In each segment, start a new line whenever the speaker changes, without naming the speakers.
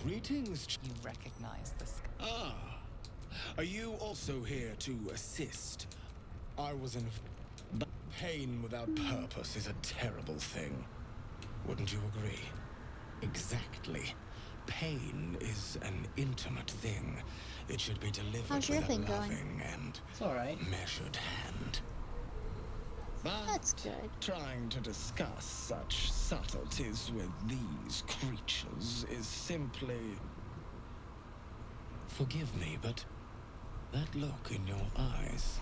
Greetings.
You recognize the sky.
Ah, are you also here to assist? I was in... But pain without purpose is a terrible thing. Wouldn't you agree? Exactly. Pain is an intimate thing. It should be delivered
How's your
with a
thing going?
loving and
It's alright.
measured hand. But
That's good.
trying to discuss such subtleties with these creatures is simply... Forgive me, but that look in your eyes,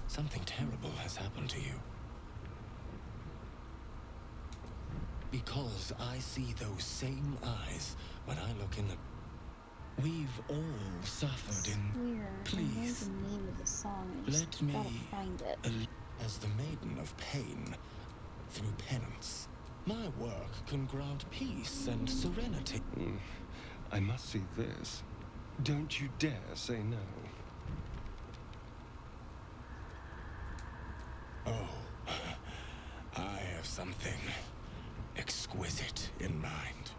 something terrible has happened to you. Because I see those same eyes when I look in the... We've all suffered in...
Weird. I
Please,
know the name of the song. I just
let me...
gotta find it.
As the Maiden of Pain, through penance, my work can grant peace and serenity.
I must see this. Don't you dare say no.
Oh, I have something exquisite in mind.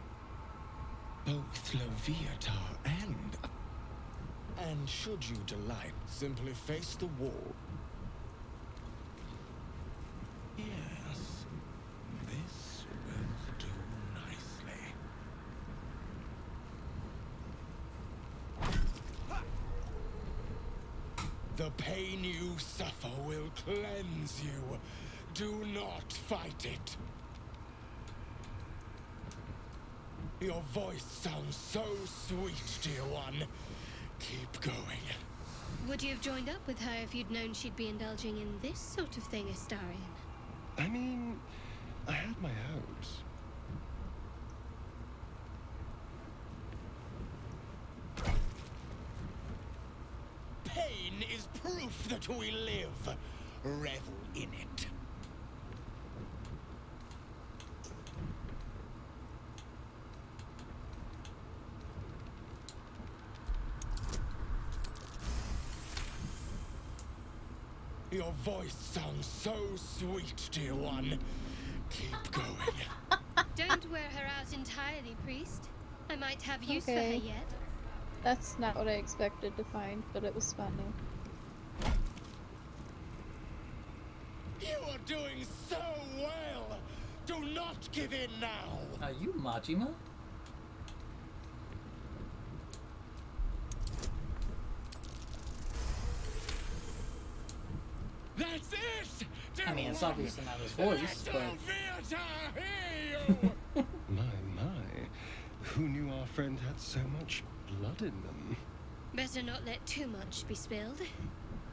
Both Leviathan and should you delight, simply face the wall. Yes, this will do nicely. The pain you suffer will cleanse you. Do not fight it. Your voice sounds so sweet, dear one. Keep going.
Would you have joined up with her if you'd known she'd be indulging in this sort of thing, Astarion?
I mean, I had my hopes.
Pain is proof that we live. Revel in it. Your voice sounds so sweet, dear one. Keep going.
Don't wear her out entirely, priest. I might have use for her
Okay.
yet.
That's not what I expected to find, but it was funny.
You are doing so well. Do not give in now.
Are you Majima?
That's it.
I mean, it's obviously not his voice, but...
My. Who knew our friend had so much blood in them?
Better not let too much be spilled.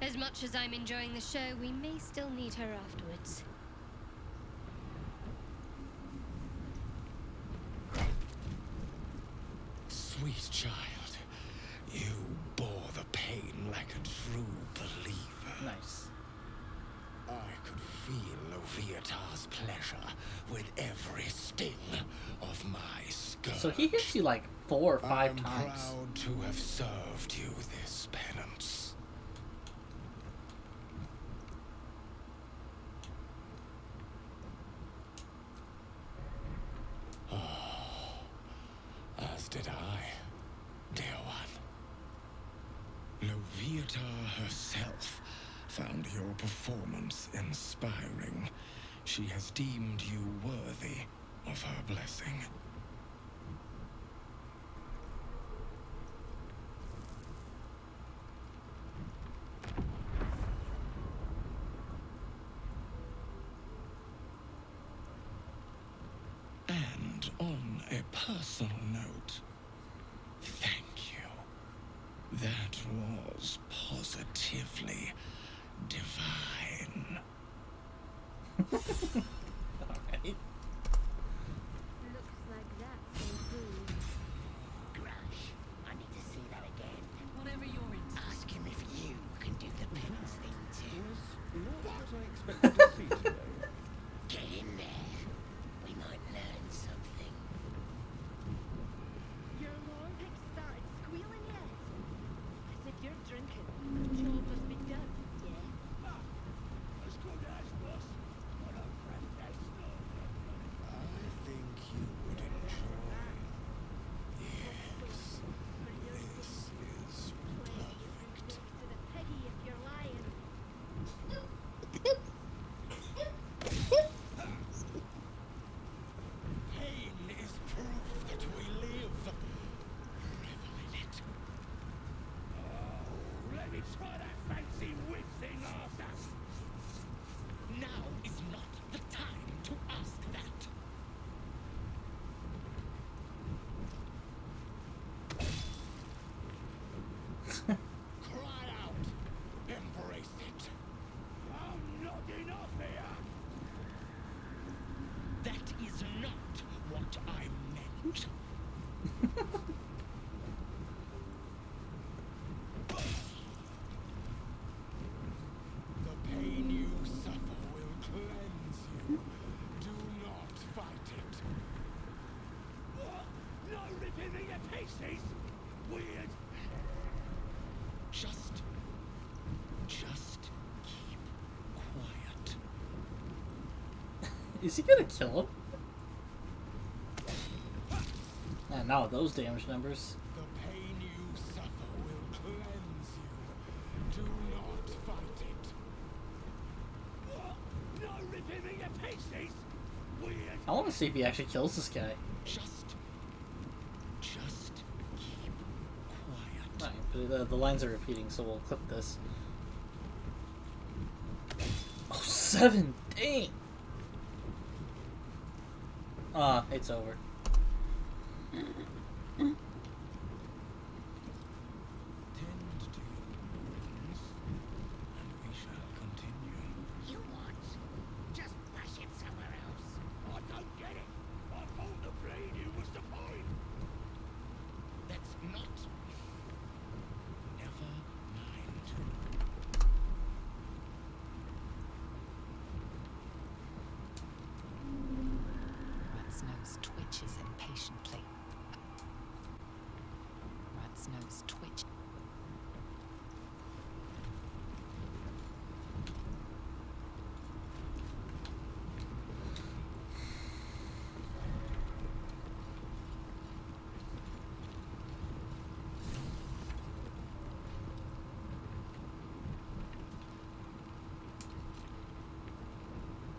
As much as I'm enjoying the show, we may still need her afterwards.
Sweet child, you bore the pain like a true believer.
Nice.
I could feel Loviatar's pleasure with every sting of my scourge.
So he hits you like 4 or 5
I'm
times.
proud to have served you this penance. Oh, as did I, dear one. Loviatar herself found your performance inspiring. She has deemed you worthy of her blessing. And on a personal note, thank you. That was positively divine.
Alright.
Looks like that's improved.
Grush, I need to see that again.
Whatever you're into.
Ask him if you can do the penance thing too.
Not what I expected to see today.
Get in there. We might learn something.
Your long pick started squealing yet? As if you're drinking. The job must be done, yeah?
Let's go, boss. What a breath.
The pain you suffer will cleanse you. Do not fight it. What? No ripping me to pieces? Weird. Just keep quiet.
Is he gonna kill him? Not with those damage numbers.
The pain you suffer will cleanse you. Do not fight it. What? No ripping me to pieces? Weird.
I want to see if he actually kills this guy.
Just keep quiet.
Right, but the lines are repeating, so we'll clip this. Oh, 7! Dang! It's over.
Tend to your wounds, and we shall continue.
You what? Just bash it somewhere else.
I don't get it. I thought the bleeding was the point. That's not. Never mind.
Rat's nose twitches impatiently. Rat's nose twitch.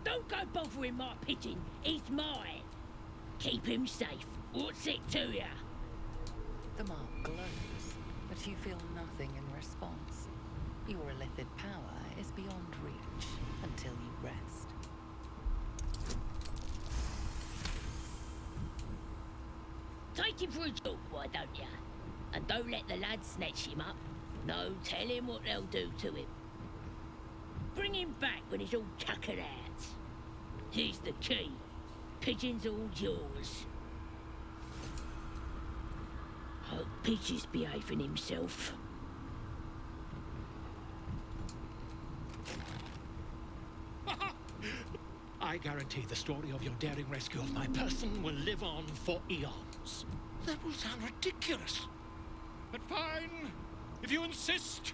Don't go bothering my pigeon. He's mine. Keep him safe. What's it to ya?
The mark glows, but you feel nothing in response. Your illithid power is beyond reach until you rest.
Take him for a joke, why don't ya? And don't let the lads snatch him up. No, tell him what they'll do to him. Bring him back when he's all tuckered out. Here's the key. Pigeon's all yours. Hope Pidgey's behaving himself.
I guarantee the story of your daring rescue of my person will live on for eons. That will sound ridiculous. But fine, if you insist.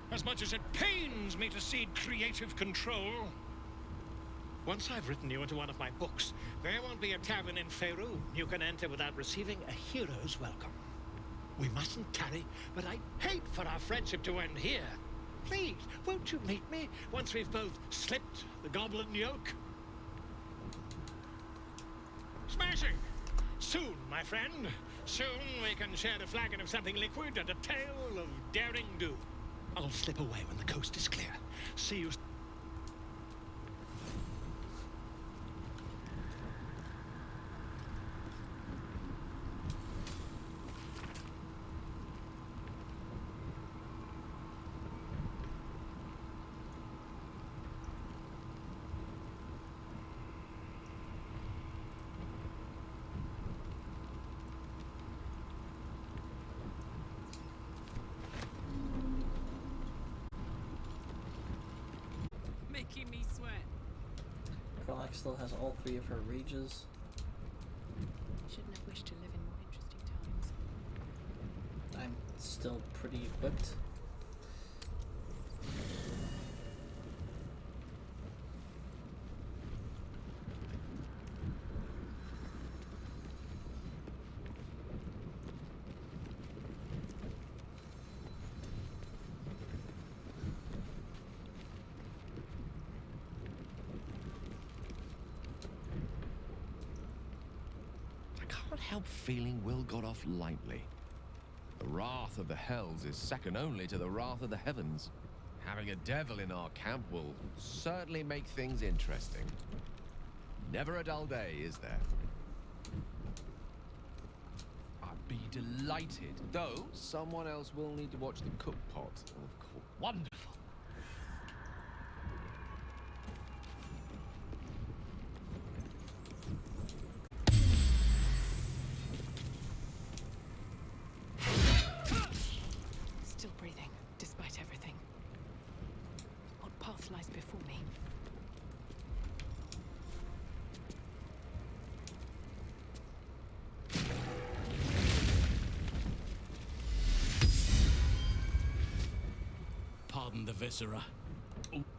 As much as it pains me to cede creative control. Once I've written you into one of my books, there won't be a tavern in Faerun you can enter without receiving a hero's welcome. We mustn't tarry, but I'd hate for our friendship to end here. Please, won't you meet me once we've both slipped the goblin yoke? Smashing! Soon, my friend. Soon we can share a flagon of something liquid and a tale of daring do. I'll slip away when the coast is clear. See you.
Making me sweat.
Karlach still has all 3 of her rages.
Shouldn't have wished to live in more interesting times.
I'm still pretty equipped.
I can't help feeling Will got off lightly. The wrath of the hells is second only to the wrath of the heavens. Having a devil in our camp will certainly make things interesting. Never a dull day, is there? I'd be delighted, though someone else will need to watch the cook pot, of course. Wonderful!
The viscera.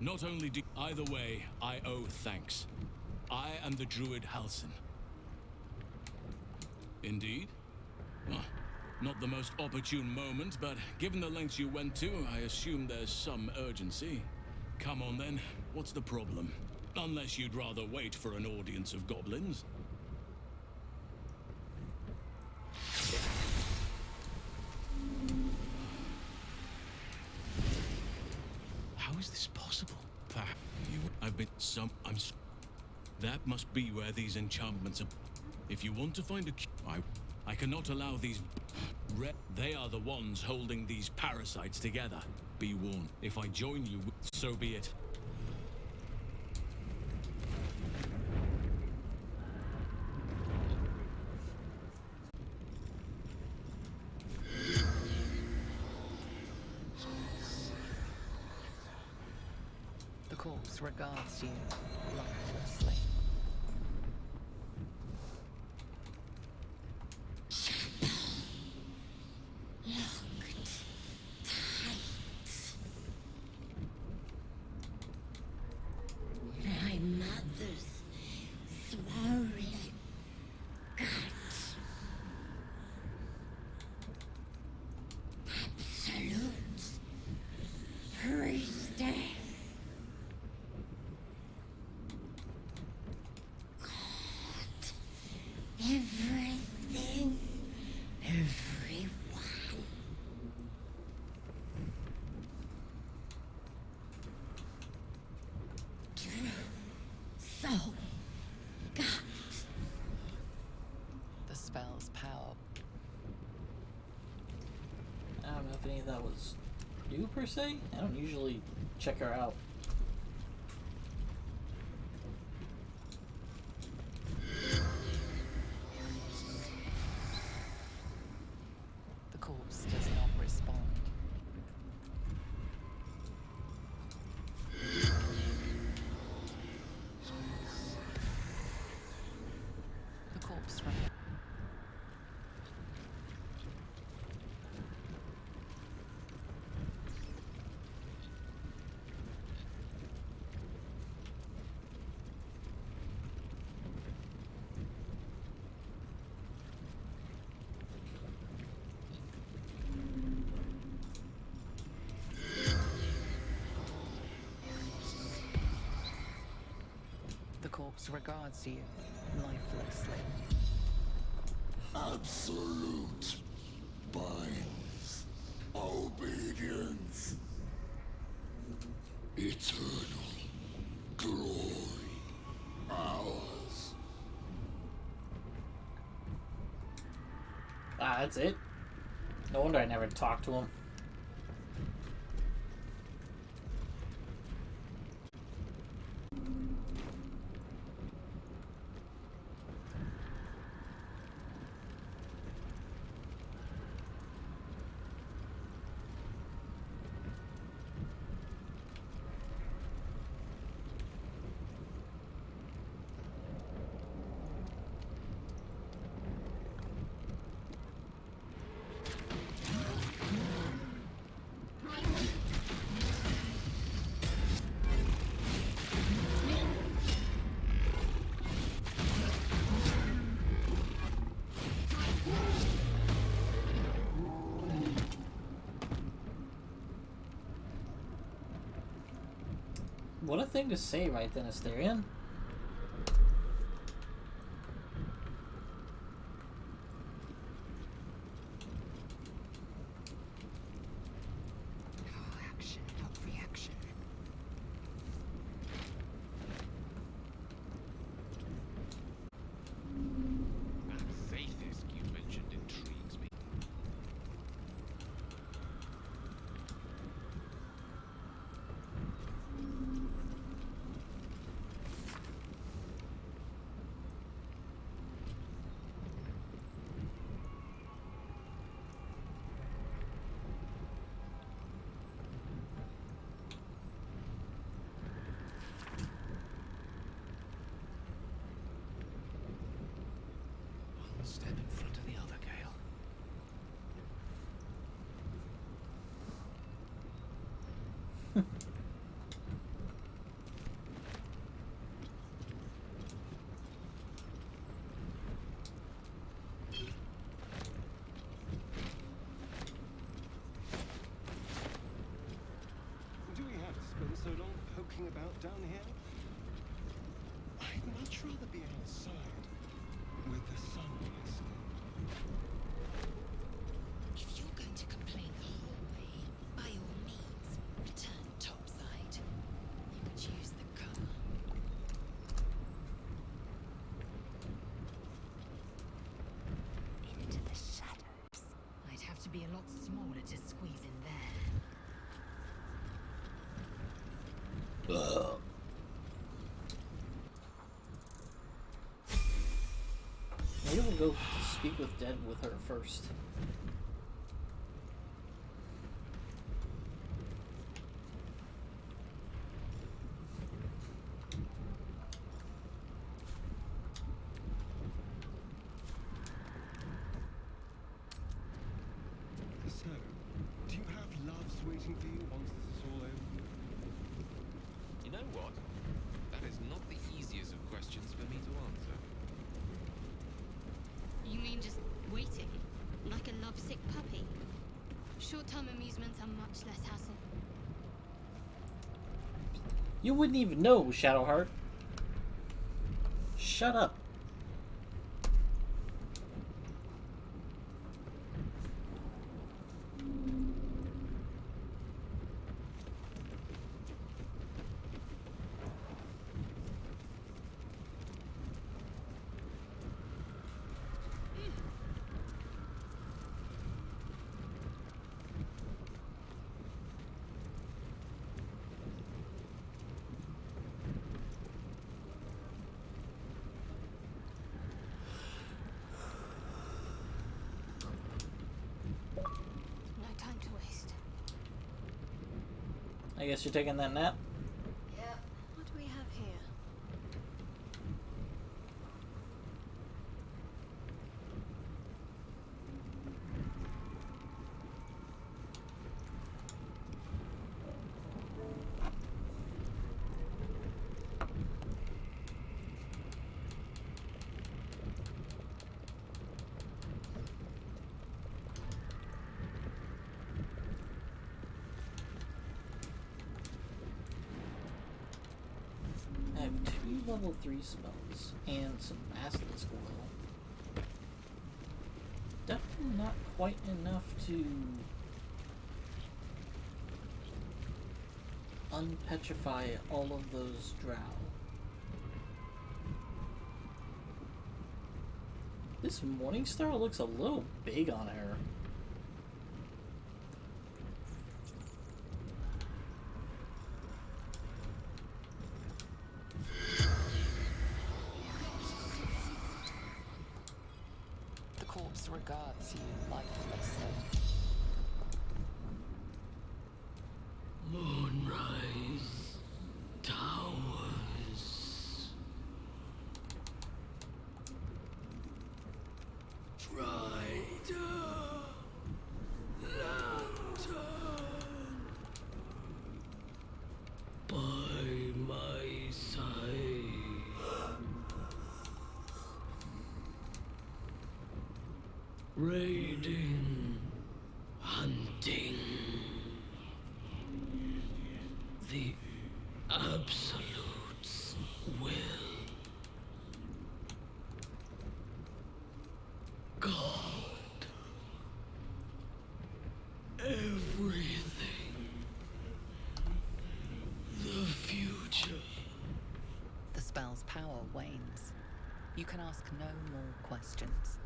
Not only do either way, I owe thanks. I am the druid Halsin. Indeed? Ah, not the most opportune moment, but given the lengths you went to, I assume there's some urgency. Come on then, what's the problem? Unless you'd rather wait for an audience of goblins. How is this possible? That must be where these enchantments are. If you want to find I cannot allow these. They are the ones holding these parasites together. Be warned. If I join you, so be it.
The corpse regards you lifelessly.
My mother's swollen gut. Absolute priestess. God, everything, everyone. So, God.
The spell's power.
I don't know if any of that was new per se. I don't usually check her out.
The corpse does not respond. The corpse runs. The corpse regards you lifelessly.
Absolute binds obedience. Eternal glory ours.
Ah, that's it? No wonder I never talked to him. What a thing to say right then, Asterion.
Action, not reaction.
That Zaithisk you mentioned intrigues me.
outside, with the sun glistening.
If you're going to complain the whole way, by all means, return topside. You could use the cover. Into the shadows. I'd have to be a lot smaller to squeeze in there.
Maybe we'll go to speak with Dead with her first.
So, do you have loves waiting for you once this is all over?
You know what? That is not the easiest of questions for me to answer.
You mean just waiting? Like a lovesick puppy? Short-term amusements are much less hassle.
You wouldn't even know, Shadowheart. Shut up.
No time to waste.
I guess you're taking that nap?
Yep. What do we have here?
I have 2 level 3 spells and some Basilisk Oil. Definitely not quite enough to unpetrify all of those drow. This Morningstar looks a little big on her.
The corpse regards you lifelessly.
Moonrise Towers. Tried lantern by my side. Raiding, hunting. The Absolute's will. God. Everything. The future.
The spell's power wanes. You can ask no more questions.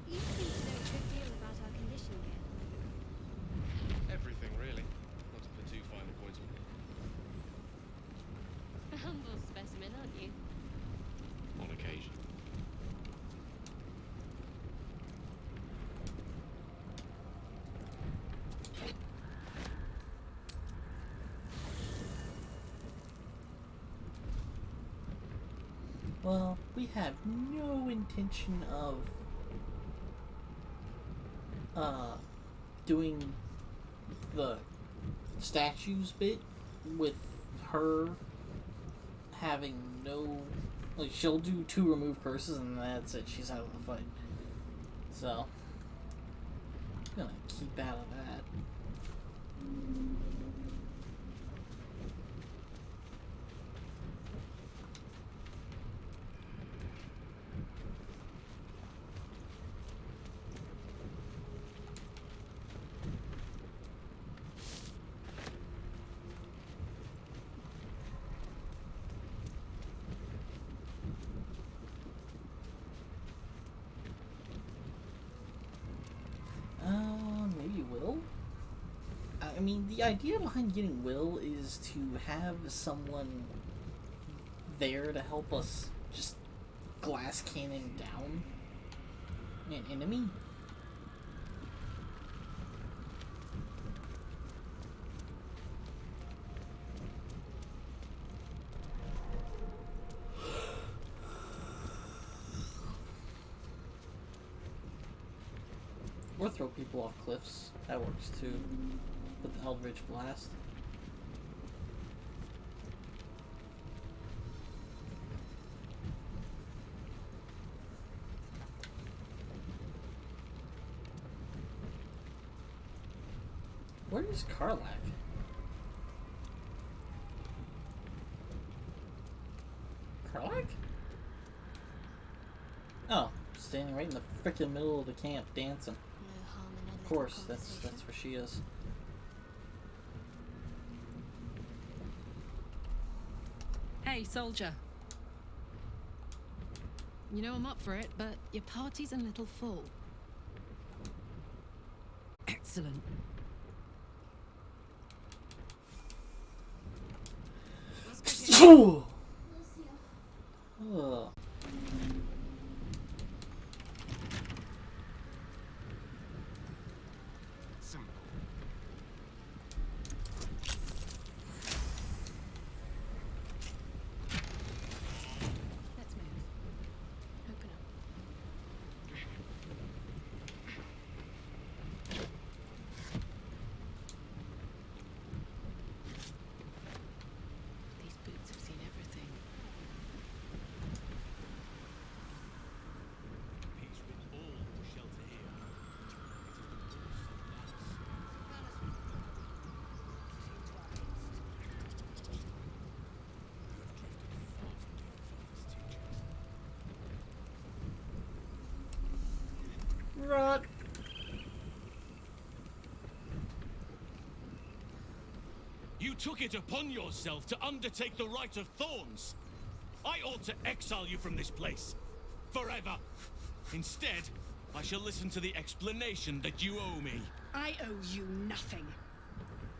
You seem to know a good deal about our condition here.
Everything, really. Not to put too fine a point on it.
A humble specimen, aren't you?
On occasion.
Well, we have no intention of doing the statues bit with her having no, like, she'll do 2 remove curses and that's it, she's out of the fight. So I'm gonna keep out of that. Maybe Will? I mean, the idea behind getting Will is to have someone there to help us just glass cannon down an enemy. Or throw people off cliffs. That works too. With the Eldritch Blast. Where is Karlach? Karlach? Oh, standing right in the frickin' middle of the camp dancing. Of course, that's where she is.
Hey, soldier. You know I'm up for it, but your party's a little full. Excellent.
Ugh. Rot.
You took it upon yourself to undertake the Rite of Thorns. I ought to exile you from this place. Forever. Instead, I shall listen to the explanation that you owe me.
I owe you nothing.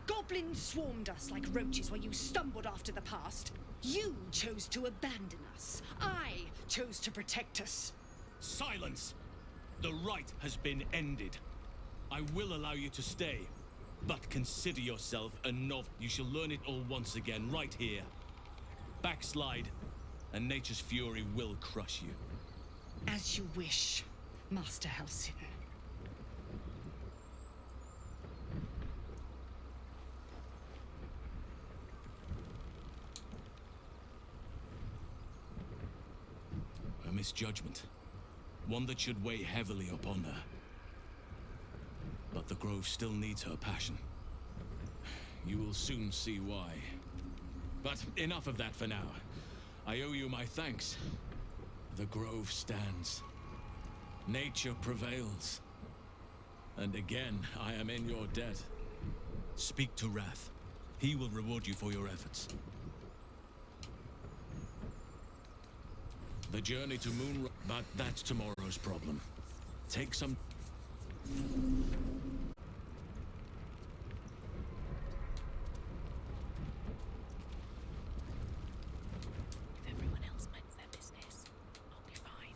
Goblins swarmed us like roaches while you stumbled after the past. You chose to abandon us. I chose to protect us.
Silence! The rite has been ended. I will allow you to stay, but consider yourself a novice. You shall learn it all once again, right here. Backslide, and nature's fury will crush you.
As you wish, Master Halsin.
A misjudgment. One that should weigh heavily upon her. But the Grove still needs her passion. You will soon see why. But enough of that for now. I owe you my thanks. The Grove stands. Nature prevails. And again, I am in your debt. Speak to Wrath. He will reward you for your efforts. The journey to Moon... But that's tomorrow's problem. Take some...
If everyone else minds their business, I'll be fine.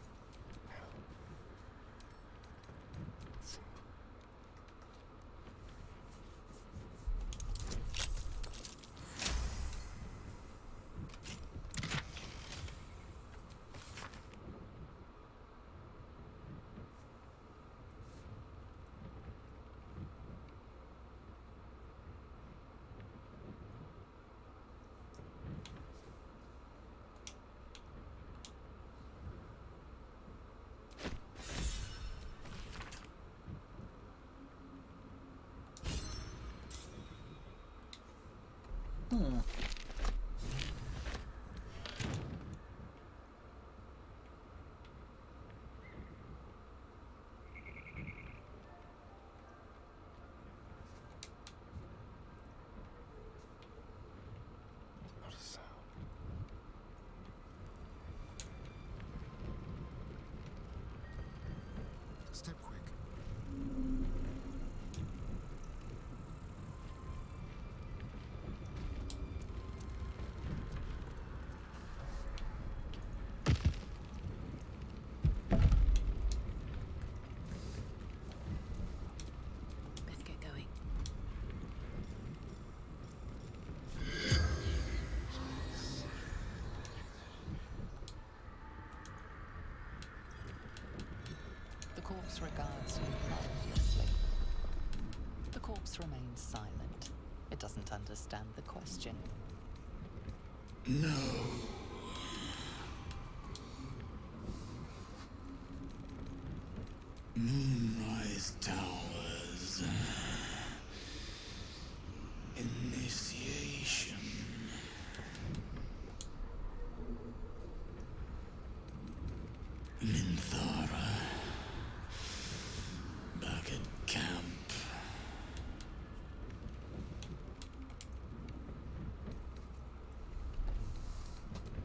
Step quick.
Let's get going.
The corpse regards you lifelessly. The corpse remains silent. It doesn't understand the question.
No. Moonrise Towers. Initiation. Minthara. Back at camp.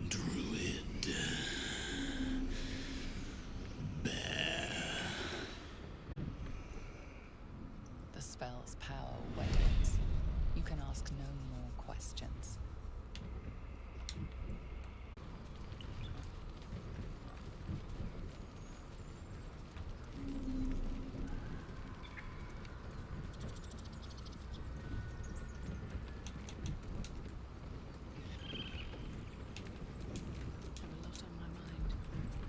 Druid. Bear.
The spell's power wanes. You can ask no more questions.
Have a lot on my mind,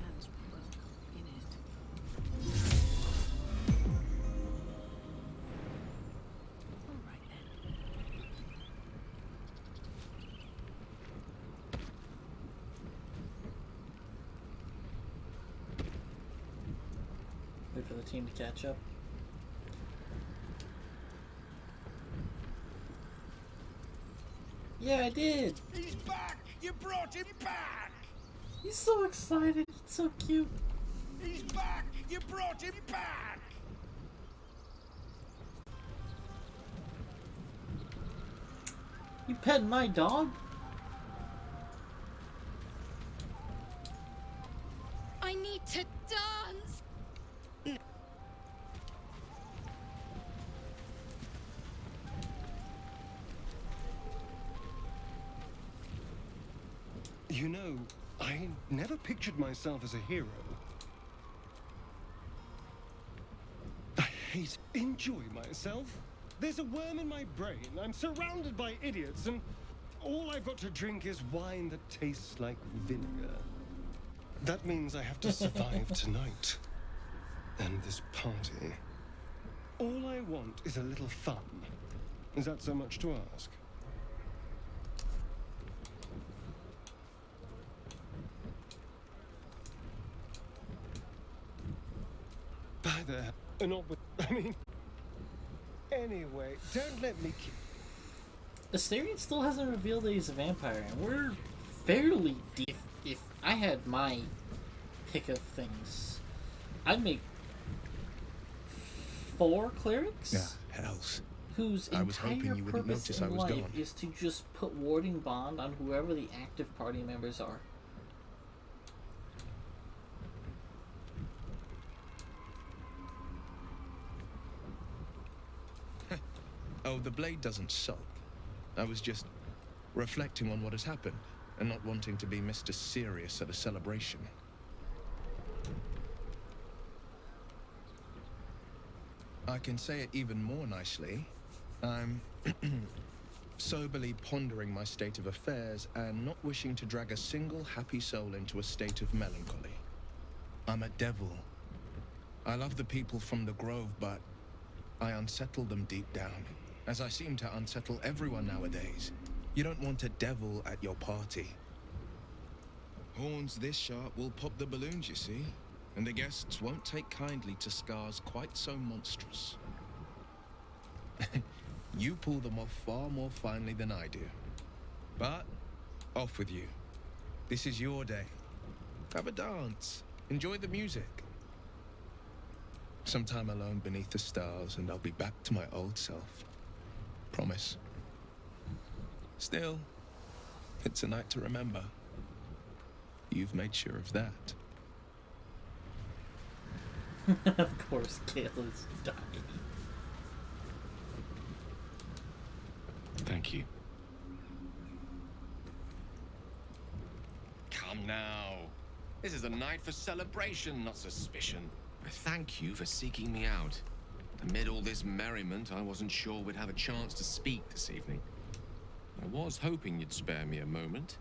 and, well, in it. All right then.
Wait for the team to catch up. Yeah, I did!
He's back! You brought him back!
He's so excited. He's so cute.
He's back! You brought him back!
You pet my dog?
I need to dance!
You know, I never pictured myself as a hero. I hate enjoy myself. There's a worm in my brain. I'm surrounded by idiots, and all I've got to drink is wine that tastes like vinegar. That means I have to survive tonight. And this party. All I want is a little fun. Is that so much to ask? By the... not with... I mean... Anyway, don't let me keep...
Asterion still hasn't revealed that he's a vampire, and we're fairly deep. If I had my pick of things, I'd make 4 clerics.
Yeah, hells.
Whose
I was
entire
hoping you wouldn't
purpose
notice I
in
was
life
gone.
is to just put warding bond on whoever the active party members are.
Oh, the blade doesn't sulk. I was just reflecting on what has happened and not wanting to be Mr. Serious at a celebration. I can say it even more nicely. I'm soberly pondering my state of affairs and not wishing to drag a single happy soul into a state of melancholy. I'm a devil. I love the people from the Grove, but I unsettle them deep down, as I seem to unsettle everyone nowadays. You don't want a devil at your party. Horns this sharp will pop the balloons, you see, and the guests won't take kindly to scars quite so monstrous. You pull them off far more finely than I do. But, off with you. This is your day. Have a dance. Enjoy the music. Some time alone beneath the stars, and I'll be back to my old self. Promise. Still, it's a night to remember. You've made sure of that.
Of course, Gale is dying.
Thank you. Come now. This is a night for celebration, not suspicion. I thank you for seeking me out. Amid all this merriment, I wasn't sure we'd have a chance to speak this evening. I was hoping you'd spare me a moment.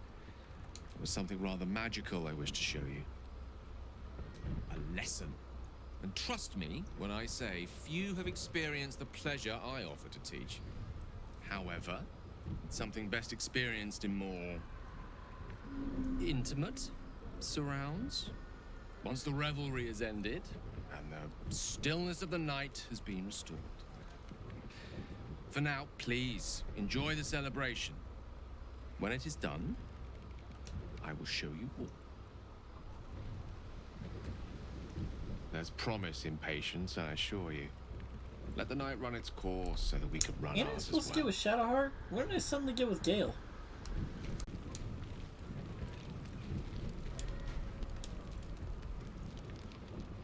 There was something rather magical I wish to show you. A lesson. And trust me when I say few have experienced the pleasure I offer to teach. However, it's something best experienced in more intimate surrounds. Once the revelry is ended and the stillness of the night has been restored. For now, please enjoy the celebration. When it is done, I will show you all. There's promise in patience, I assure you. Let the night run its course so that we could run
Ain't I
ours as
supposed to get
well.
with Shadowheart? Where did I suddenly get with Gale?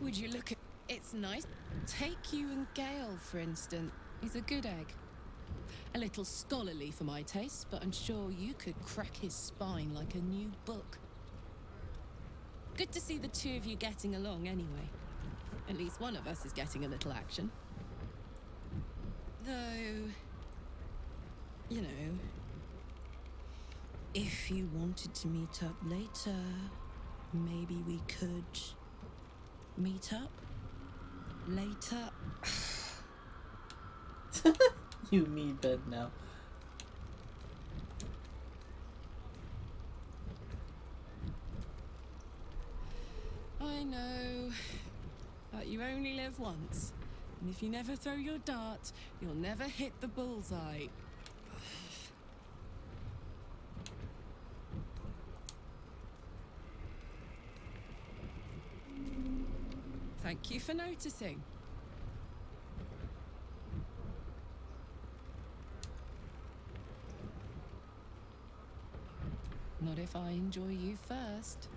Would you look at... It's nice. Take you and Gale, for instance. He's a good egg. A little scholarly for my taste, but I'm sure you could crack his spine like a new book. Good to see the two of you getting along anyway. At least one of us is getting a little action. Though, you know, if you wanted to meet up later, maybe we could meet up later.
You me bed now.
I know, but you only live once. And if you never throw your dart, you'll never hit the bullseye. Thank you for noticing. Not if I enjoy you first.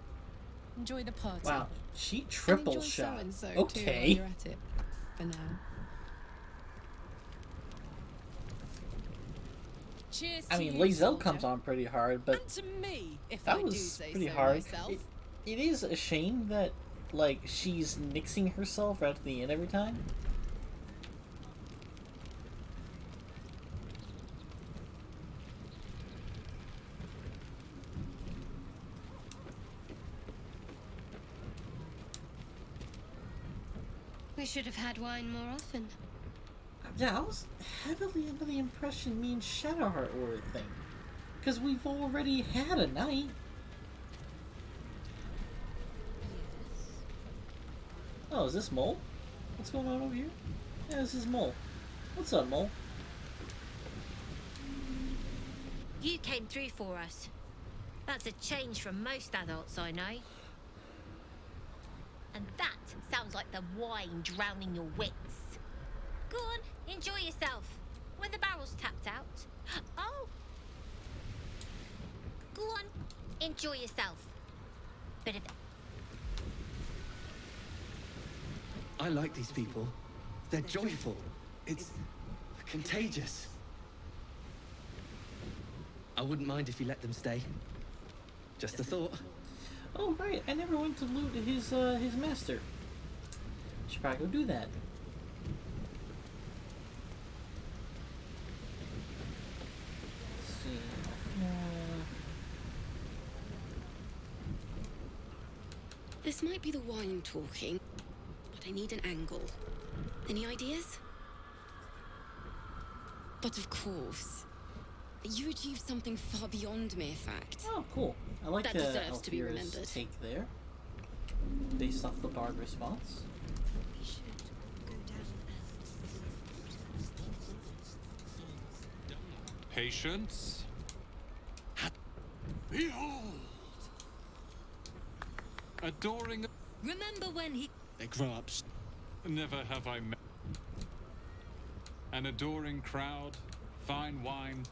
Enjoy the party.
Wow, she triple
and enjoy
shot.
so-and-so too
Okay.
while you're at it. For now. Cheers
I
to
mean,
you,
Lae'zel
soldier.
comes on pretty hard, but
And to me, if
that
I do
was
say
pretty
so
hard.
myself.
It is a shame that, like, she's nixing herself right at the end every time.
We should have had wine more often.
Yeah, I was heavily under the impression me and Shadowheart were a thing. Because we've already had a night. Oh, is this Mole? What's going on over here? Yeah, this is Mole. What's up, Mole?
You came through for us. That's a change from most adults I know. And that sounds like the wine drowning your wits. Go on, enjoy yourself. When the barrel's tapped out. Oh! Go on, enjoy yourself. Bit of...
I like these people. They're joyful. It's contagious. I wouldn't mind if you let them stay. Just a thought.
Oh, right. I never went to loot his master. Should probably go do that. Let's see.
This might be the wine talking, but I need an angle. Any ideas? But of course, you achieved something far beyond mere fact.
Oh, cool. I like
that deserves to be
Alfira's
remembered.
take there. Based off the bard response.
Patience. Behold! Adoring.
Remember when he...
They grow up. Never have I met. An adoring crowd, fine wine.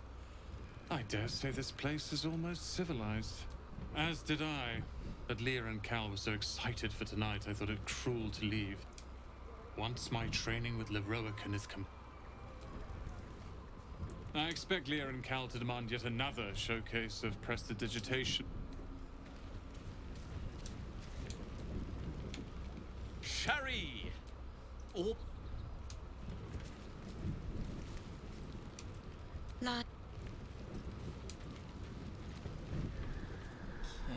I dare say this place is almost civilized. As did I. But Lear and Cal were so excited for tonight, I thought it cruel to leave. Once my training with Leroican is I expect Lear and Cal to demand yet another showcase of prestidigitation.
Sherry! Or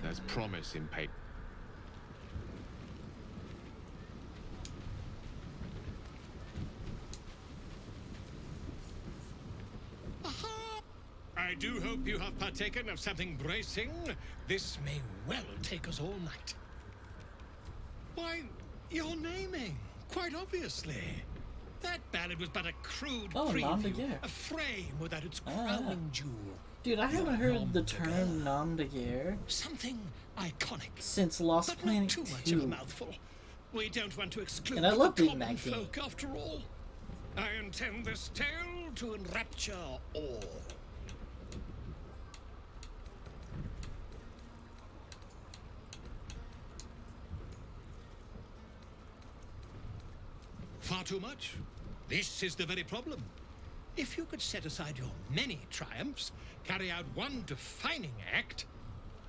There's promise in paper.
I do hope you have partaken of something bracing. This may well take us all night. Why, you're naming, quite obviously. That ballad was but a crude preview, a frame without its crowning jewel.
Dude, I haven't heard the term nom de guerre
Something iconic
since Lost Planet
too
2.
much of a mouthful. We don't want to exclude
And I love
the
being
common
that game.
folk after all. I intend this tale to enrapture all. Far too much? This is the very problem. If you could set aside your many triumphs, carry out one defining act,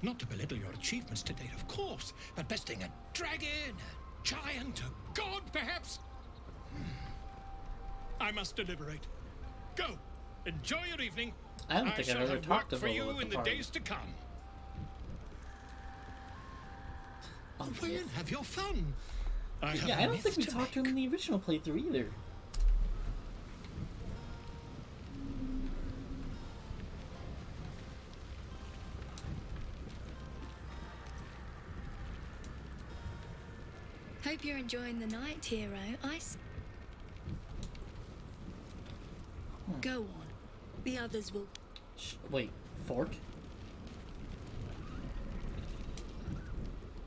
not to belittle your achievements to date, of course, but besting a dragon, a giant, a god, perhaps? I must deliberate. Go. Enjoy your evening.
I don't think I've
shall
ever
have
talked
work
to
for
Volo
you
at the
in the
party.
days to come.
Oh,
well,
yes.
have your fun.
Yeah, I don't think we talked to him in the original playthrough either.
Hope you're enjoying the night, hero. Go on. The others will.
Wait, fork?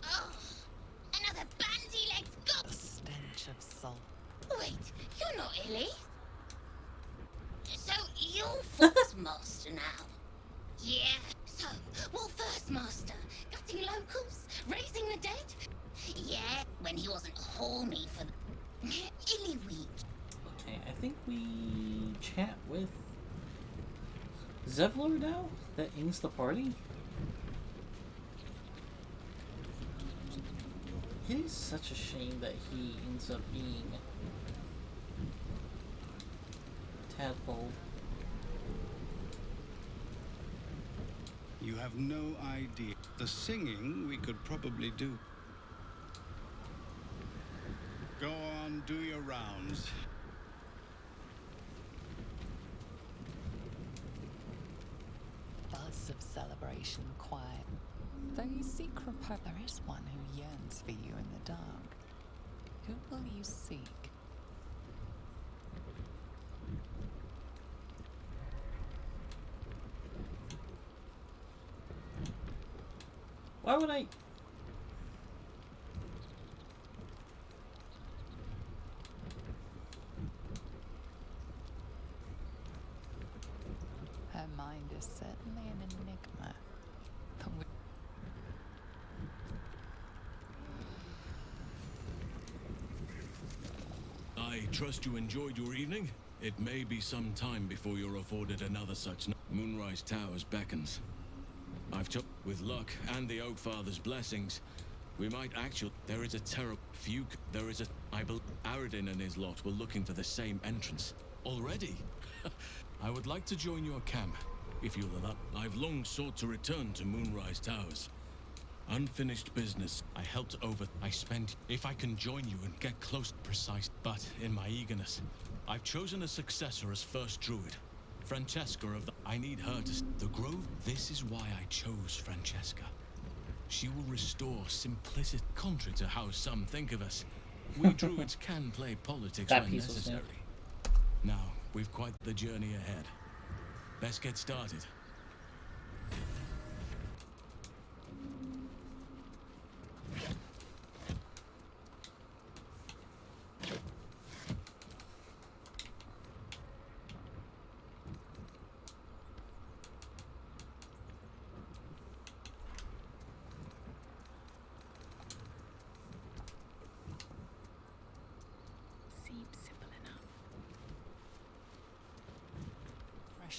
Oh, another bandy-legged gob.
Stench of salt.
Wait, you're not Illy. So you're First Master now? Yeah. So, what First Master? Gutting locals? Raising the dead? Yeah, when he wasn't horny for the Illy week.
Okay, I think we chat with Zevlor now? That ends the party? It is such a shame that he ends up being Tadpole.
You have no idea. The singing we could probably do. Go on, do your rounds.
Buzz of celebration quiet. Though you seek repose, there is one who yearns for you in the dark. Who will you seek?
Why would I?
Her mind is certainly an enigma. But
I trust you enjoyed your evening. It may be some time before you're afforded another such. Moonrise Towers beckons. With luck and the Oak Father's blessings, we might actually. There is a terrible few. There is a. I believe Aradin and his lot were looking for the same entrance already. I would like to join your camp, if you'll allow. I've long sought to return to Moonrise Towers. Unfinished business. I helped over. I spent. If I can join you and get close, precise. But in my eagerness, I've chosen a successor as first druid. Francesca of the... I need her to... The Grove... This is why I chose Francesca. She will restore simplicity, contrary to how some think of us. We druids can play politics when necessary. Now, we've quite the journey ahead. Let's get started.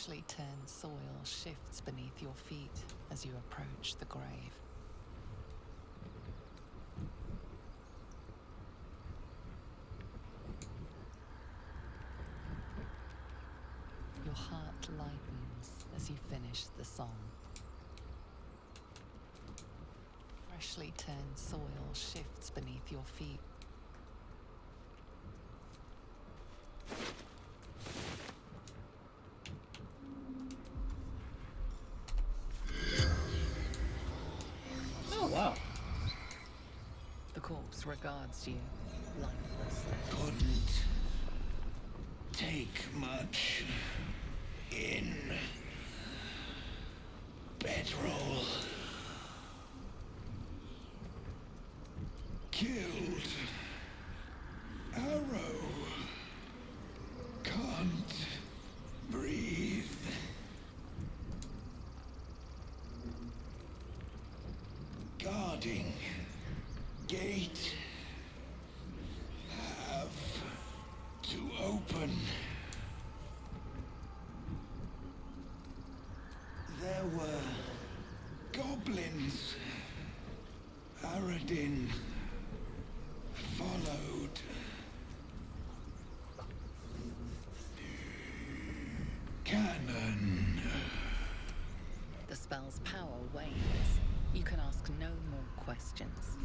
Freshly turned soil shifts beneath your feet as you approach the grave. Your heart lightens as you finish the song. Freshly turned soil shifts beneath your feet.
Oh, wow.
The corpse regards you, lifeless.
Couldn't take much in. Bedroll. Killed. Arrow. Can't breathe. Guarding. Gate. Have to open. There were goblins. Aradin followed. Cannon.
The spell's power wanes. You can ask no more questions.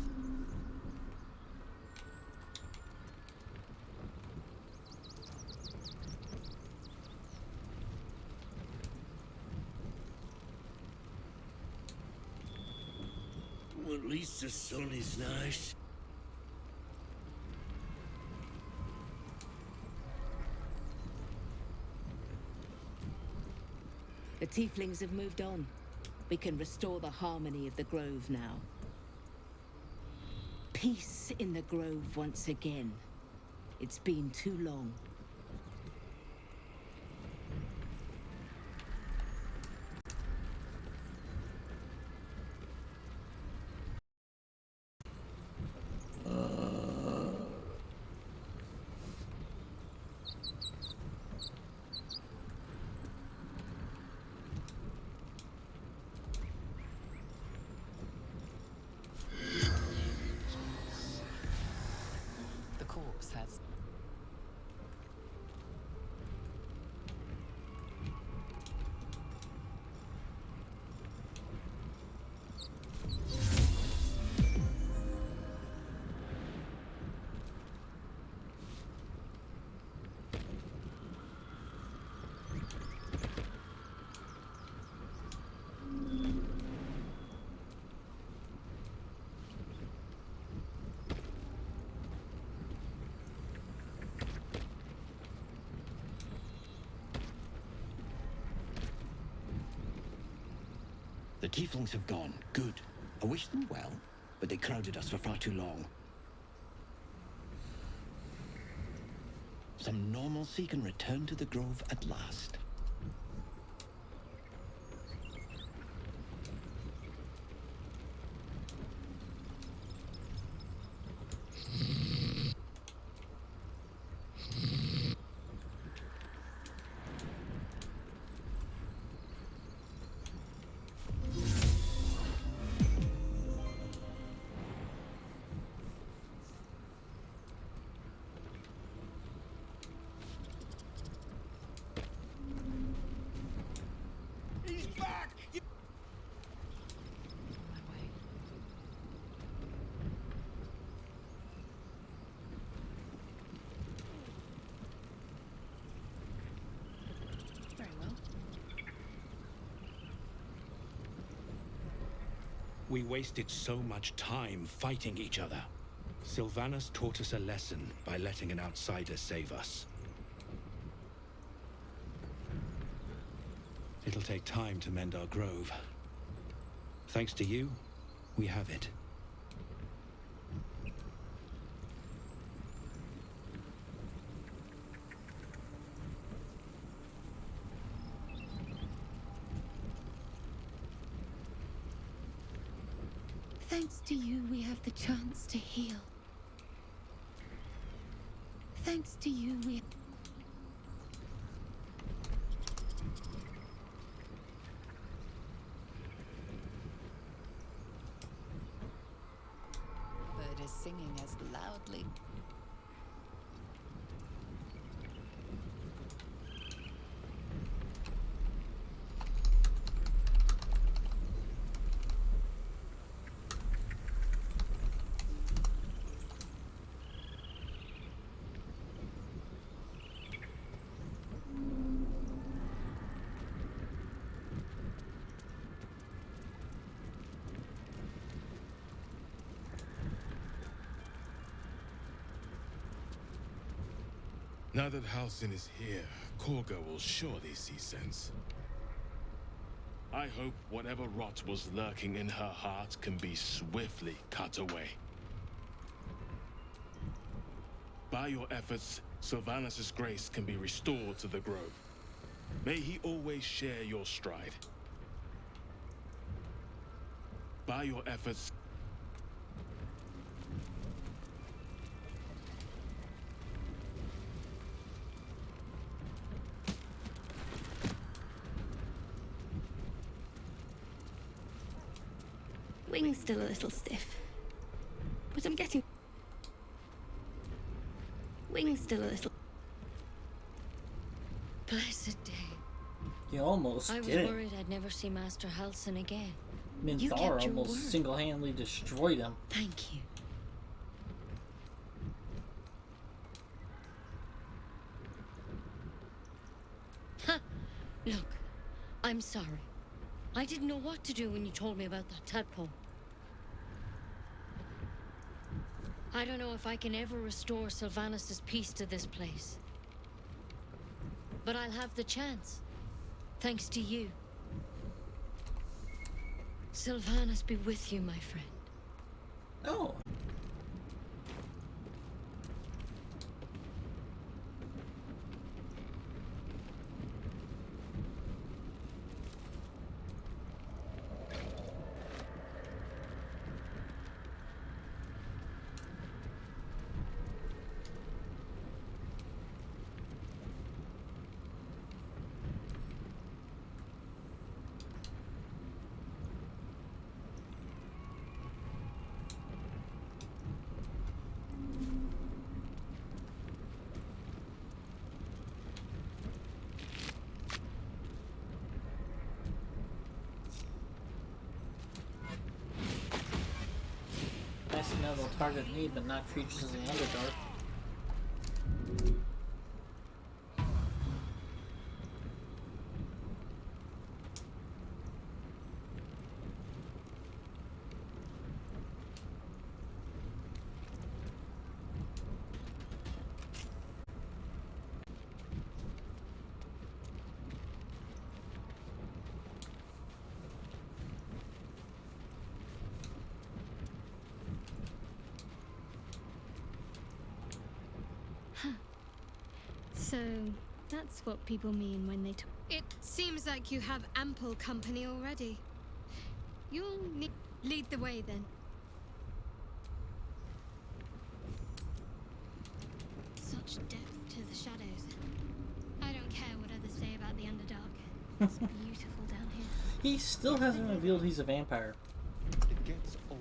Well, at least the sun is nice.
The tieflings have moved on. We can restore the harmony of the grove now. Peace in the grove once again. It's been too long.
The corpse has...
The tieflings have gone. Good. I wish them well, but they crowded us for far too long. Some normalcy can return to the grove at last.
He's back!
Very well.
We wasted so much time fighting each other. Sylvanas taught us a lesson by letting an outsider save us. It'll take time to mend our grove. Thanks to you, we have it.
Thanks to you, we have the chance to heal. Thanks to you, we...
is singing as loudly.
Now that Halcyon is here, Korga will surely see sense. I hope whatever rot was lurking in her heart can be swiftly cut away. By your efforts, Sylvanus' grace can be restored to the grove. May he always share your stride. By your efforts...
Wing's still a little stiff. But I'm getting... Wing's still a little...
Blessed day.
You almost
I was
get it.
worried I'd never see Master Halcyon again. You
Minthara
kept your
almost
word.
single-handedly destroyed him.
Thank you. Ha! Look, I'm sorry. I didn't know what to do when you told me about that tadpole. I don't know if I can ever restore Sylvanus' peace to this place. But I'll have the chance. Thanks to you. Sylvanus be with you, my friend.
Oh. Nice to know they'll target me, but not creatures in the Underdark.
So, that's what people mean when they talk. It seems like you have ample company already. You'll lead the way then. Such depth to the shadows. I don't care what others say about the Underdark. It's beautiful down here.
He still hasn't revealed he's a vampire.
It gets old.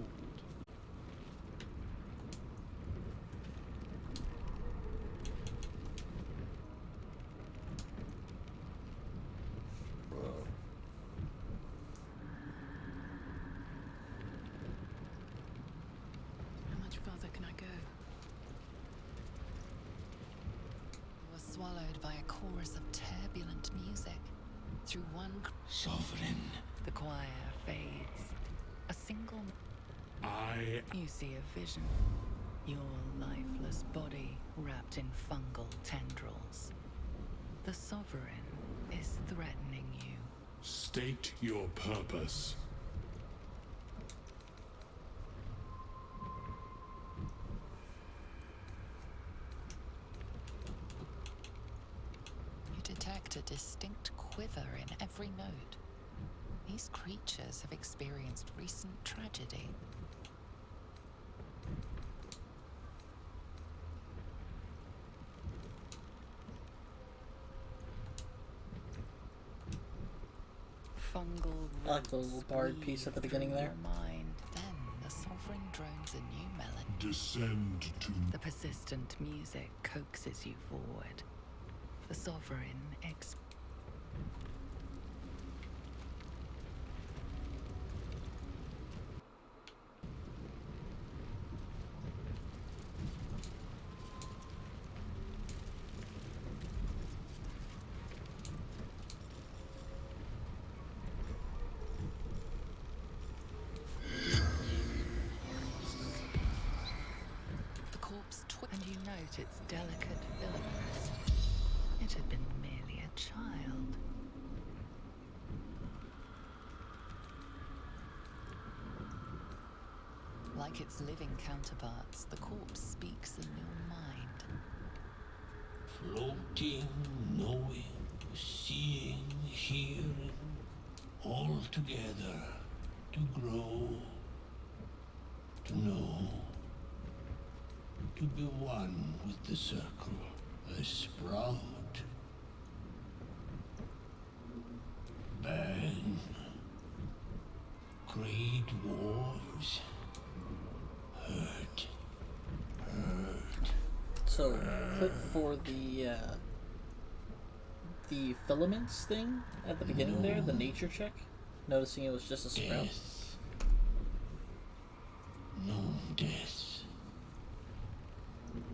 How much further can I go? Was swallowed by a chorus of turbulent music. Through one
Sovereign.
the choir fades. A single you see a vision. Your lifeless body wrapped in fungal tendrils. The Sovereign is threatening you.
State your purpose.
You detect a distinct quiver in every note. These creatures have experienced recent tragedy. Fungal
I like the little bard
roots
piece at the
weave
beginning
through
there.
your mind. Then the Sovereign drones a new melody.
descend to...
The persistent music coaxes you forward. The sovereign and you note its delicate filaments. It had been merely a child. Like its living counterparts, the corpse speaks in your mind.
Floating, knowing, seeing, hearing, all together, to grow, to know, to be one with the circle, a sprout. Burn, create wars, hurt.
So, click for the filaments thing at the beginning there, the nature check. Noticing it was just a sprout.
Death. No death.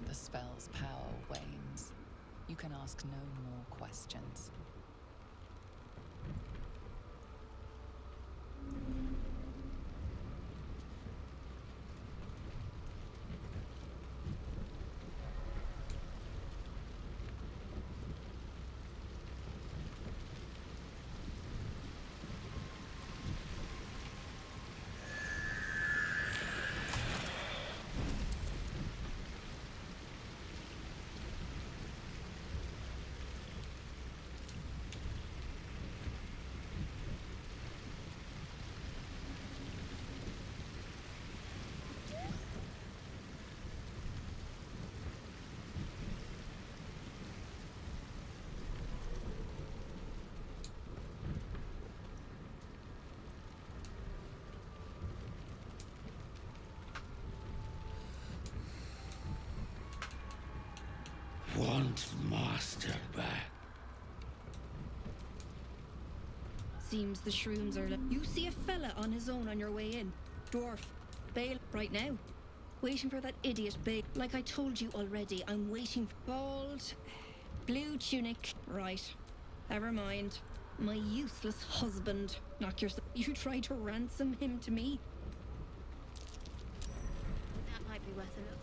The spell's power wanes. You can ask no more questions.
Want master back.
Seems the shrooms are... You see a fella on his own on your way in. Dwarf. Bale. Right now. Waiting for that idiot Bale. Like I told you already, I'm waiting for... Bald. Blue tunic. Right. Never mind. My useless husband. Knock yourself... You tried to ransom him to me?
That might be worth a look.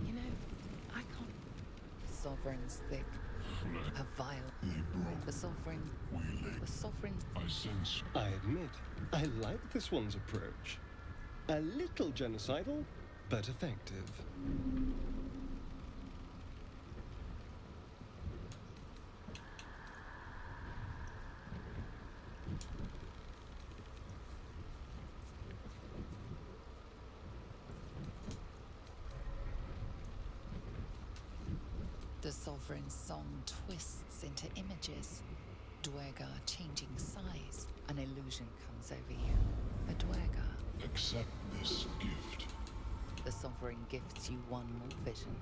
You know, I can't. Sovereign's thick. A vile. The sovereign. The sovereign.
I sense.
I admit, I like this one's approach. A little genocidal, but effective.
The sovereign's song twists into images. Dwergar changing size. An illusion comes over you. A Dwergar.
Accept this gift.
The sovereign gifts you one more vision.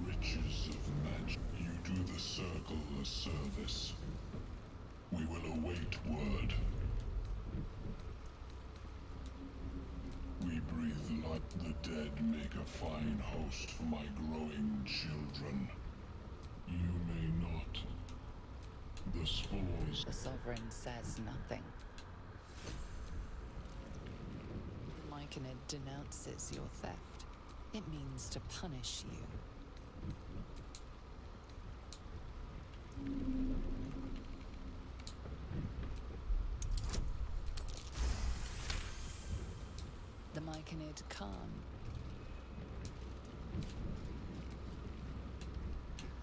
Riches of magic. You do the circle a service. We will await word. We breathe life. The dead make a fine host for my growing children. You may not. The spores.
The sovereign says nothing. Myconid denounces your theft. It means to punish you. Khan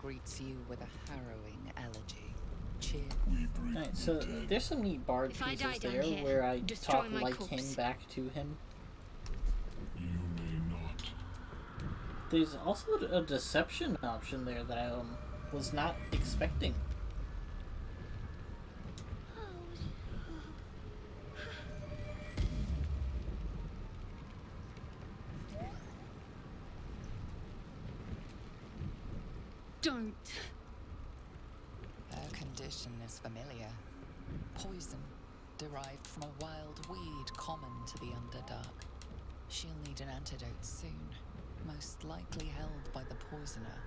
greets you with a harrowing elegy. Cheer.
Alright, so there's some neat bard
If I
pieces
die down
there
here,
where I
destroy
talk
my
like
corpse.
him back to him.
You may not.
There's also a deception option there that I was not expecting.
Don't.
Her condition is familiar. Poison, derived from a wild weed common to the Underdark. She'll need an antidote soon, most likely held by the poisoner.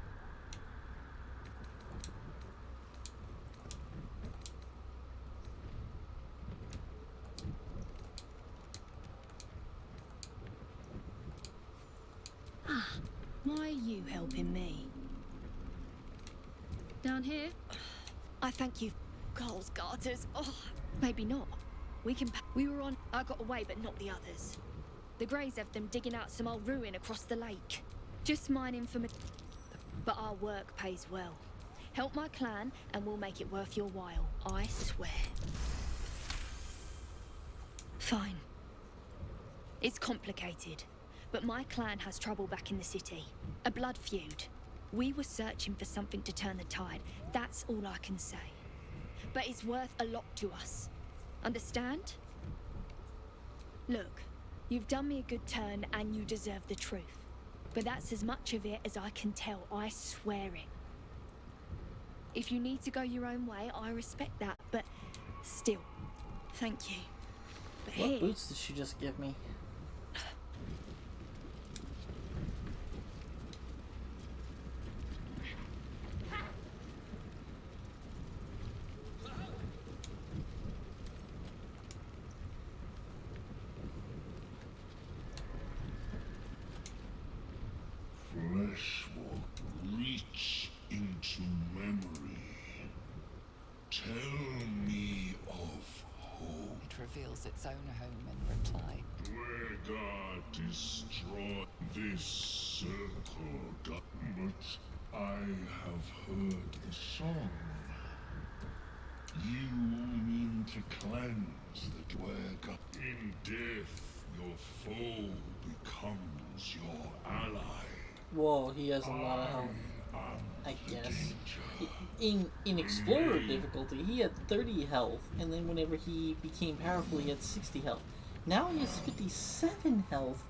Why are you helping me? Down here? I thank you. Coles garters. Oh, maybe not. We were on. I got away, but not the others. The Greys have them digging out some old ruin across the lake. Just mining for me. But our work pays well. Help my clan, and we'll make it worth your while. I swear. Fine. It's complicated, but my clan has trouble back in the city. A blood feud. We were searching for something to turn the tide. That's all I can say. But it's worth a lot to us. Understand? Look, you've done me a good turn and you deserve the truth. But that's as much of it as I can tell, I swear it. If you need to go your own way, I respect that, but still, thank you. But
What
here,
boots did she just give me?
Flesh will reach into memory. Tell me of hope.
It reveals its own home in reply.
Dwegar destroy this circle, but I have heard the song. You mean to cleanse the Dwegar. In death, your foe becomes your ally.
Whoa, he has a lot of health. I guess. In Explorer difficulty, he had 30 health, and then whenever he became powerful, he had 60 health. Now he has 57 health,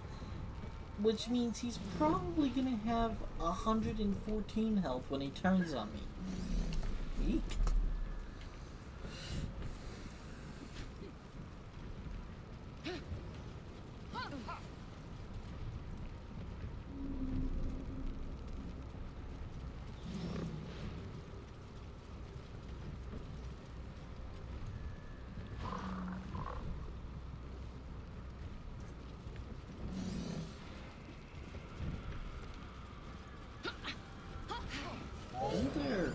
which means he's probably gonna have 114 health when he turns on me. Eek. Isn't there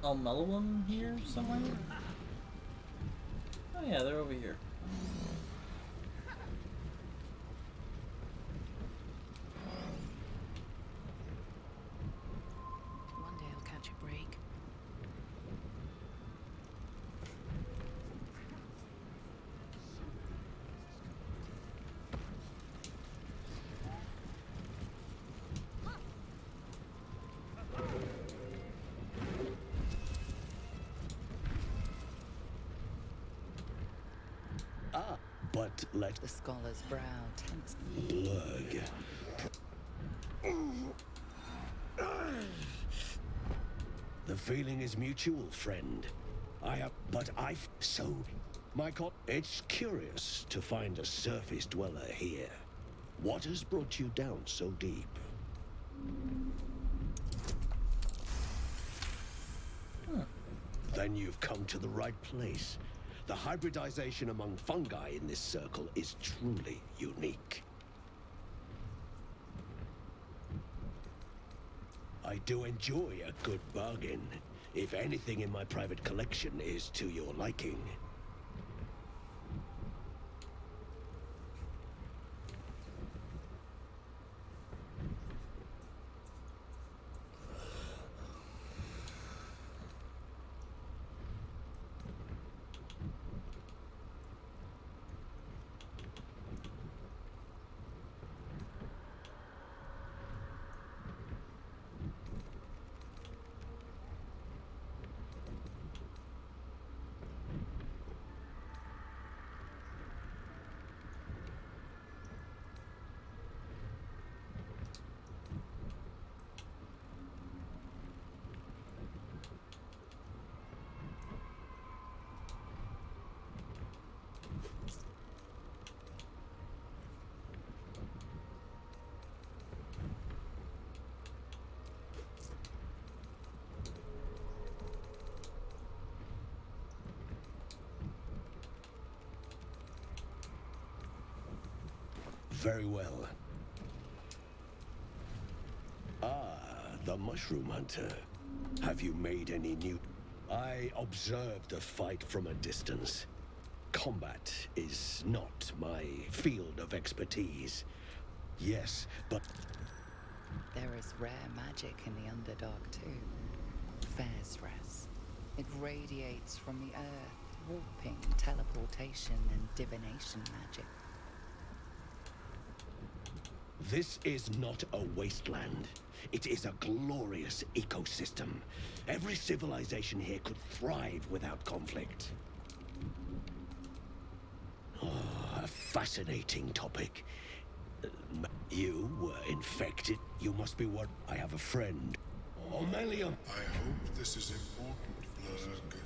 a mellow one here somewhere? Oh yeah, they're over here.
One day I'll catch a break.
But let
The scholar's brow tense.
Blurg. The feeling is mutual, friend. It's curious to find a surface dweller here. What has brought you down so deep? Then you've come to the right place. The hybridization among fungi in this circle is truly unique. I do enjoy a good bargain, if anything in my private collection is to your liking. Very well. Ah, the Mushroom Hunter. Have you made any new... I observed the fight from a distance. Combat is not my field of expertise. Yes, but...
There is rare magic in the Underdark too. Fairsress. It radiates from the earth, warping, teleportation, and divination magic.
This is not a wasteland. It is a glorious ecosystem. Every civilization here could thrive without conflict. Oh, a fascinating topic. You were infected. You must be what... I have a friend. Omelium.
I hope this is important, Blurg.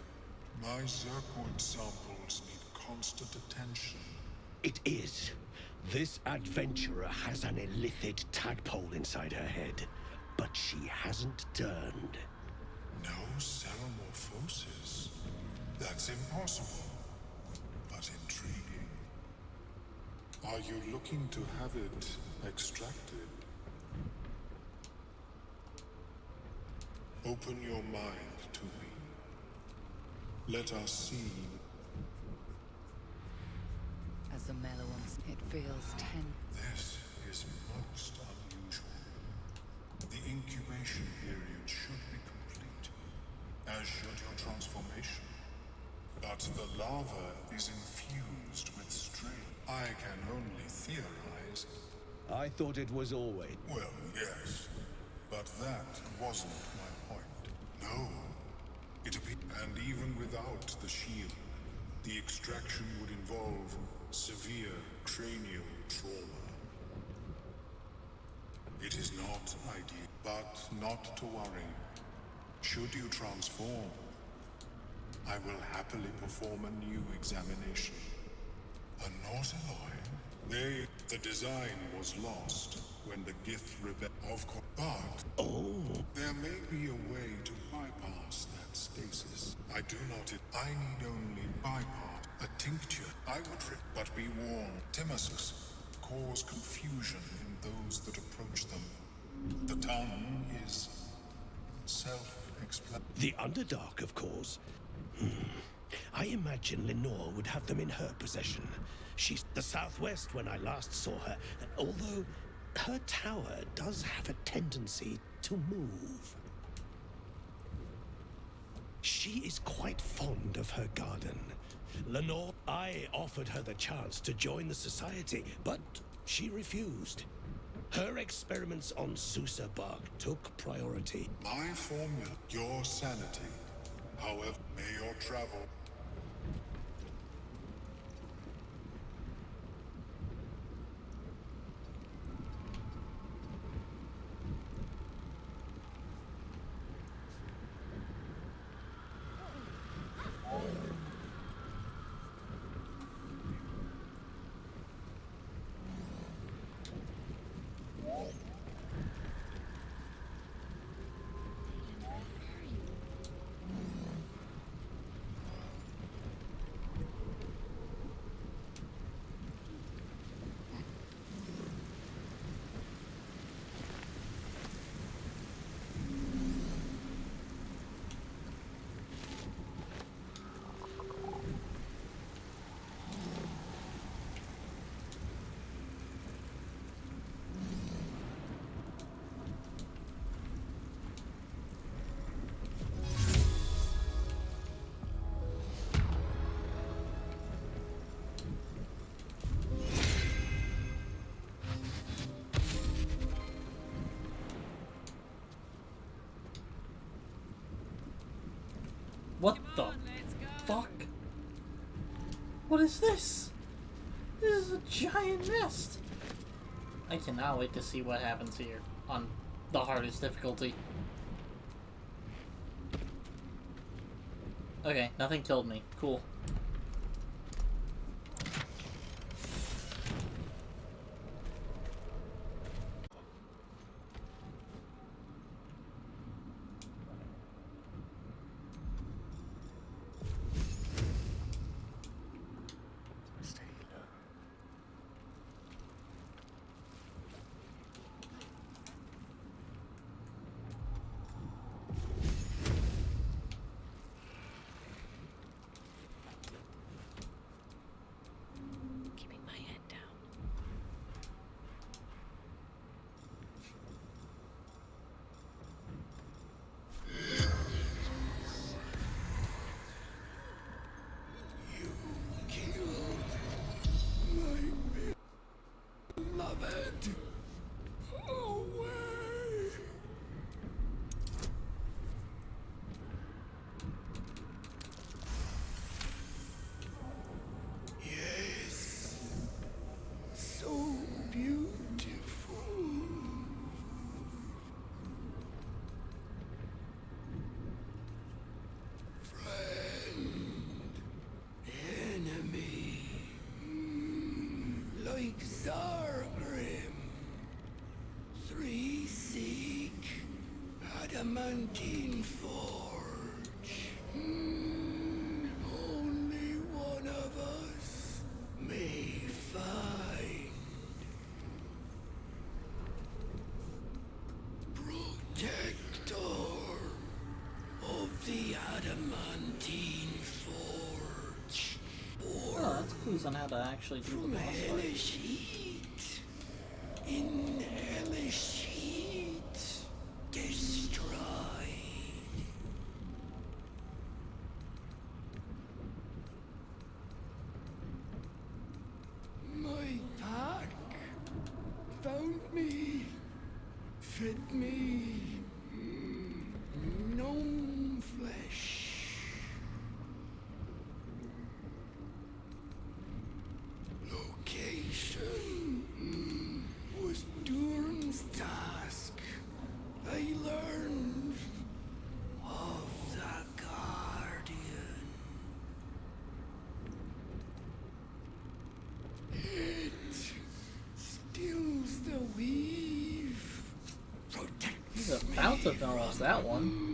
My Zircoid samples need constant attention.
It is. This adventurer has an illithid tadpole inside her head, but she hasn't turned.
No cellomorphosis. That's impossible, but intriguing. Are you looking to have it extracted? Open your mind to me. Let us see.
As a melons, it feels
This is most unusual. The incubation period should be complete, as should your transformation. But the lava is infused with strain. I can only theorize.
I thought it was always...
Well, yes, but that wasn't my point. No, and even without the shield, the extraction would involve severe cranial trauma. It is not ideal, but not to worry. Should you transform, I will happily perform a new examination. A Nautiloid? The design was lost when the Gith rebelled, of course. But there may be a way to bypass that stasis. I need only bypass a tincture. But be warned, Timosks cause confusion in those that approach them. The tongue is self-explanatory.
The Underdark, of course. I imagine Lenore would have them in her possession. She's the southwest when I last saw her, although her tower does have a tendency to move. She is quite fond of her garden. Lenore, I offered her the chance to join the society, but she refused. Her experiments on Susa bark took priority.
My formula, your sanity. However, may your travel...
What the fuck? What is this? This is a giant nest. I cannot wait to see what happens here on the hardest difficulty. Okay, nothing killed me. Cool.
adamantine forge. Only one of us may find. Protector of the adamantine forge.
Oh, that's clues on how to actually do the
From
boss fight.
hellish heat. In hellish heat. Destroyed. My pack found me, fed me, gnome flesh. Location was Durham's task. I learned of the Guardian. It stills the weave. Protects
He's about to finish that one.